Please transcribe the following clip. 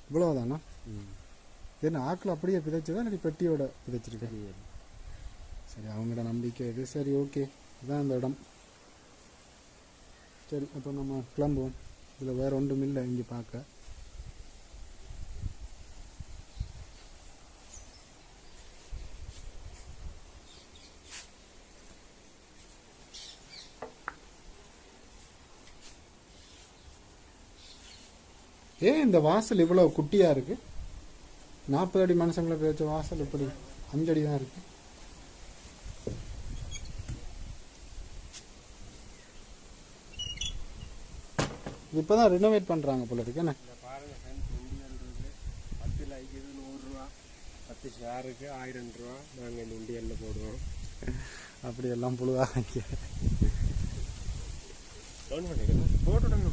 இவ்வளவுதானா? என்ன ஆக்கள் அப்படியே பிதைச்சதா இல்லை பெட்டியோட பிதைச்சிருக்கேன்? சரி, அவங்களோட நம்பிக்கை இது. சரி, ஓகே, இதுதான் இந்த இடம். சரி, அப்போ நம்ம கிளம்புவோம். இதில் வேறு ஒன்றும் இல்லை இங்கே பார்க்க. ஏன் இந்த வாசல் இவ்வளோ குட்டியாக இருக்குது? 40 அடி மனுஷங்களை பேச்ச வாசல் இப்படி 5 அடி தான் இருக்குது. இப்போ தான் ரினோவேட் பண்ணுறாங்க போல இருக்கு. என்ன பாருங்க, 10 லைக்குது 100 ரூபா, 10 ஷேருக்கு 1000 ரூபா நாங்கள் இந்த உண்டியலில் போடுவோம். அப்படி எல்லாம் புழுவாங்க போட்டுடுங்க.